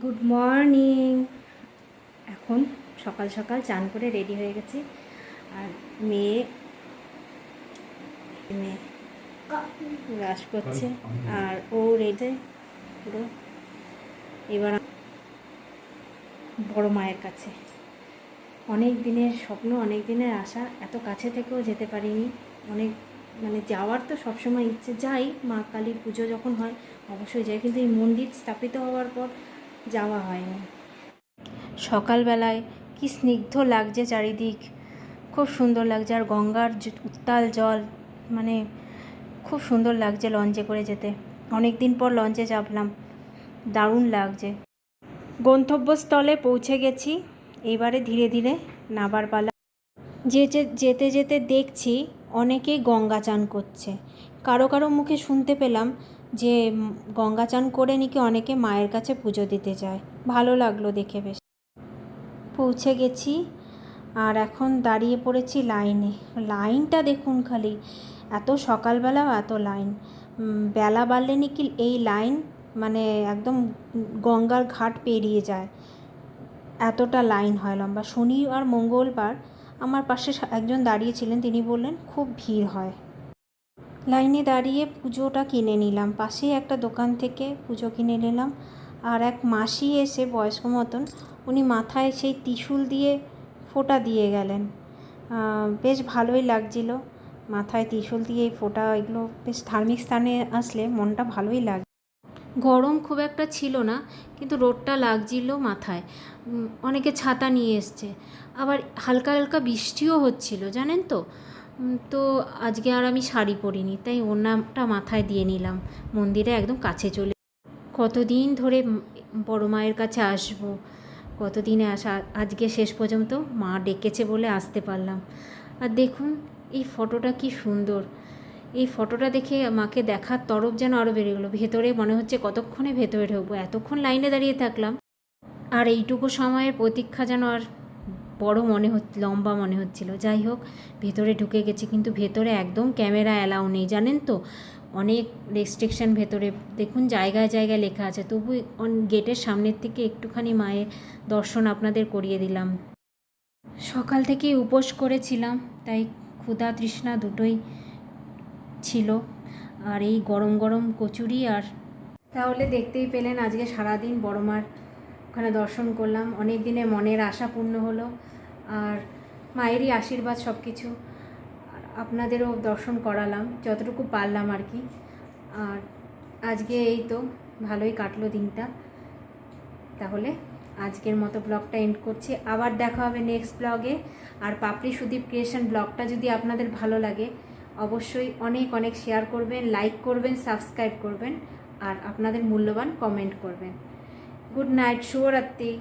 Good morning. এখন সকাল সকাল চান করে রেডি হয়ে গেছি। আর মেয়ে মেয়ে ব্রাশ করছে আর ও রেডি পুরো। এবার বড় মায়ের কাছে অনেক দিনের স্বপ্ন, অনেক দিনের আশা, এত কাছে থেকেও যেতে পারিনি। অনেক যাওয়ার তো সবসময় ইচ্ছে, যাই মা কালীর পুজো যখন হয় অবশ্যই যাই, কিন্তু এই মন্দির স্থাপিত হওয়ার পর যাওয়া হয়নি। সকালবেলায় কি স্নিগ্ধ লাগছে চারিদিক, খুব সুন্দর লাগছে। আর গঙ্গার উত্তাল জল, খুব সুন্দর লাগছে লঞ্চে করে যেতে। অনেক দিন পর লঞ্চে চাপলাম, দারুণ লাগছে। গন্তব্যস্থলে পৌঁছে গেছি, এবারে ধীরে ধীরে নাবার পালা। যেতে যেতে দেখছি অনেকেই গঙ্গা চান করছে। কারো কারো মুখে শুনতে পেলাম যে গঙ্গা চান করে নাকি অনেকে মায়ের কাছে পুজো দিতে যায়। ভালো লাগলো দেখে। বেশ পৌঁছে গেছি আর এখন দাঁড়িয়ে পড়েছি লাইনে। লাইনটা দেখুন খালি, এত সকালবেলাও এত লাইন। বেলা বাড়লে নাকি এই লাইন একদম গঙ্গার ঘাট পেরিয়ে যায়, এতটা লাইন হয় লম্বা। শনি আর মঙ্গলবার আমার পাশে একজন দাঁড়িয়েছিলেন, তিনি বললেন খুব ভিড় হয়। লাইনে দাঁড়িয়ে পুজোটা কিনে নিলাম, পাশেই একটা দোকান থেকে পুজো কিনে নিলাম। আর এক মাসি এসে বয়স্ক মতন, উনি মাথায় সেই ত্রিশূল দিয়ে ফোঁটা দিয়ে গেলেন। বেশ ভালোই লাগছিল, মাথায় ত্রিশূল দিয়ে এই ফোঁটা, এগুলো বেশ ধার্মিক স্থানে আসলে মনটা ভালোই লাগে। গরম খুব একটা ছিল না, কিন্তু রোদটা লাগছিল মাথায়। অনেকে ছাতা নিয়ে এসছে, আবার হালকা হালকা বৃষ্টিও হচ্ছিল জানেন তো। তো আজকে আর আমি শাড়ি পরিনি, তাই ওড়নাটা মাথায় দিয়ে নিলাম। মন্দিরে একদম কাছে চলে, কতদিন ধরে বড় মায়ের কাছে আসবো, কতদিনে আসা, আজকে শেষ পর্যন্ত মা ডেকেছে বলে আসতে পারলাম। আর দেখুন এই ফটোটা কি সুন্দর। এই ফটোটা দেখে মাকে দেখার তরফ যেন আরও বেড়ে গেলো। ভেতরে মনে হচ্ছে কতক্ষণে ভেতরে ঢুকবো, এতক্ষণ লাইনে দাঁড়িয়ে থাকলাম। আর এইটুকু সময়ের প্রতীক্ষা যেন আর বড় লম্বা মনে হচ্ছিল। যাই হোক, ভেতরে ঢুকে গেছি, কিন্তু ভেতরে একদম ক্যামেরা অ্যালাউ নেই জানেন তো। অনেক রেস্ট্রিকশান ভেতরে, দেখুন জায়গায় জায়গায় লেখা আছে। তবু গেটের সামনের থেকে একটুখানি মায়ের দর্শন আপনাদের করিয়ে দিলাম। সকাল থেকেই উপোস করেছিলাম, তাই ক্ষুধা তৃষ্ণা দুটোই ছিল। আর এই গরম গরম কচুরি। আর তাহলে দেখতেই পেলেন আজকে সারাদিন বড় মার ওখানে দর্শন করলাম। অনেক দিনে মনের আশা পূর্ণ হলো, আর মায়েরই আশীর্বাদ সব কিছু। আপনাদেরও দর্শন করালাম যতটুকু পারলাম আর কি। আর আজকে এই তো ভালোই কাটলো দিনটা। তাহলে আজকের মতো ব্লগটা এন্ড করছি, আবার দেখা হবে নেক্সট ব্লগে। আর পাপড়ি সুদীপ ক্রিয়েশন ব্লগটা যদি আপনাদের ভালো লাগে অবশ্যই অনেক অনেক শেয়ার করবেন, লাইক করবেন, সাবস্ক্রাইব করবেন, আর আপনাদের মূল্যবান কমেন্ট করবেন। গুড নাইট, শুভরাত্রি।